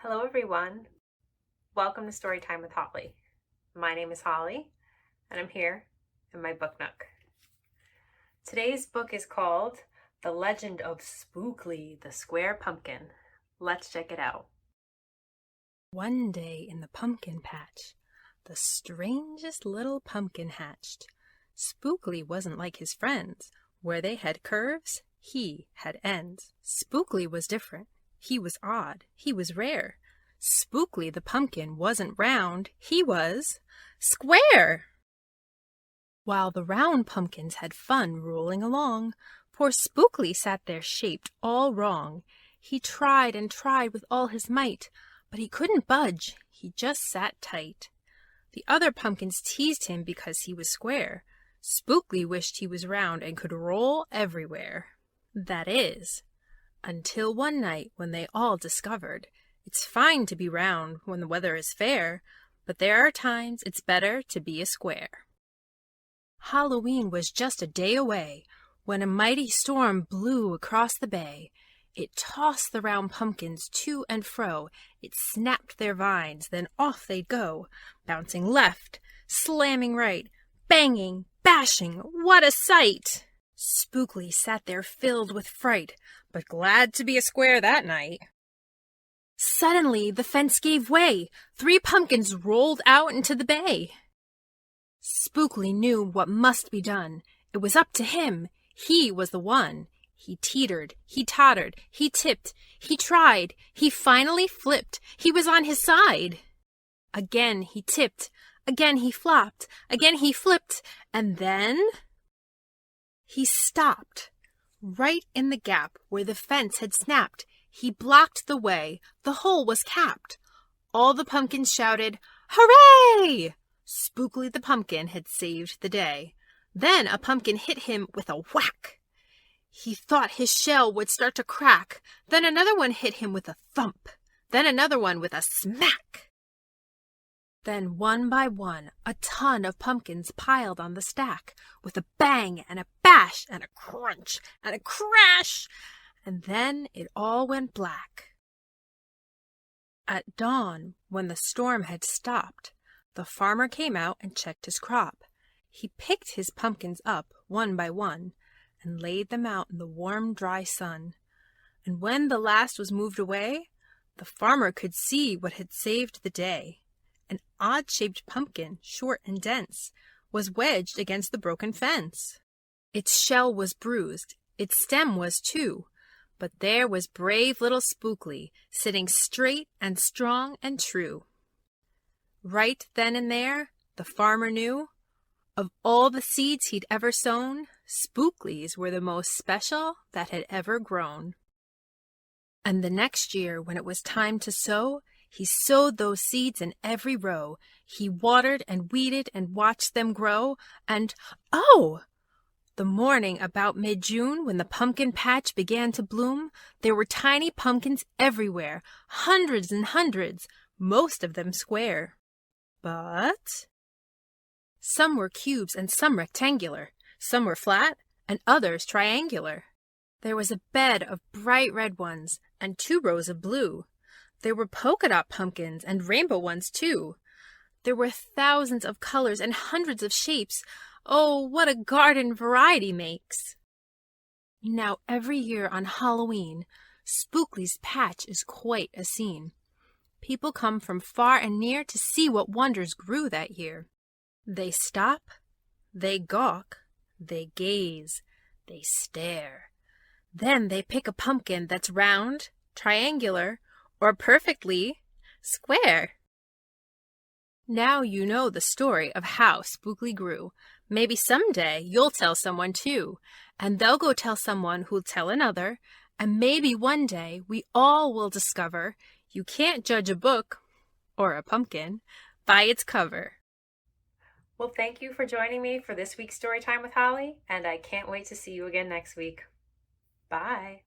Hello everyone. Welcome to Storytime with Holly. My name is Holly and I'm here in my book nook. Today's book is called The Legend of Spookley, the Square Pumpkin. Let's check it out. One day in the pumpkin patch, the strangest little pumpkin hatched. Spookley wasn't like his friends. Where they had curves, he had ends. Spookley was different. He was odd. He was rare. Spookley the pumpkin wasn't round. He was square. While the round pumpkins had fun rolling along, poor Spookley sat there shaped all wrong. He tried and tried with all his might, but he couldn't budge. He just sat tight. The other pumpkins teased him because he was square. Spookley wished he was round and could roll everywhere. That is, until one night when they all discovered it's fine to be round when the weather is fair, but there are times it's better to be a square. Halloween was just a day away when a mighty storm blew across the bay. It tossed the round pumpkins to and fro. It snapped their vines, then off they'd go, bouncing left, slamming right, banging, bashing. What a sight! Spookley sat there filled with fright, but glad to be a square that night. Suddenly the fence gave way. 3 pumpkins rolled out into the bay. Spookley knew what must be done. It was up to him. He was the one. He teetered, he tottered, he tipped, he tried, he finally flipped. He was on his side. Again he tipped, again he flopped, again he flipped, and then he stopped. Right in the gap where the fence had snapped, he blocked the way. The hole was capped. All the pumpkins shouted, "Hooray!" Spookley the pumpkin had saved the day. Then a pumpkin hit him with a whack. He thought his shell would start to crack. Then another one hit him with a thump. Then another one with a smack. Then one by one, a ton of pumpkins piled on the stack, with a bang and a bash and a crunch and a crash, and then it all went black. At dawn, when the storm had stopped, the farmer came out and checked his crop. He picked his pumpkins up one by one and laid them out in the warm, dry sun. And when the last was moved away, the farmer could see what had saved the day. An odd-shaped pumpkin, short and dense, was wedged against the broken fence. Its shell was bruised, its stem was too, but there was brave little Spookley, sitting straight and strong and true. Right then and there, the farmer knew, of all the seeds he'd ever sown, Spookley's were the most special that had ever grown. And the next year, when it was time to sow, he sowed those seeds in every row. He watered and weeded and watched them grow, and, oh! The morning about mid-June, when the pumpkin patch began to bloom, there were tiny pumpkins everywhere, hundreds and hundreds, most of them square. But some were cubes and some rectangular, some were flat and others triangular. There was a bed of bright red ones and 2 rows of blue. There were polka dot pumpkins and rainbow ones too. There were thousands of colors and hundreds of shapes. Oh, what a garden variety makes! Now every year on Halloween, Spookley's patch is quite a scene. People come from far and near to see what wonders grew that year. They stop, they gawk, they gaze, they stare. Then they pick a pumpkin that's round, triangular, or perfectly square. Now you know the story of how Spookley grew. Maybe someday you'll tell someone too, and they'll go tell someone who'll tell another, and maybe one day we all will discover you can't judge a book, or a pumpkin, by its cover. Well, thank you for joining me for this week's Storytime with Holly, and I can't wait to see you again next week. Bye.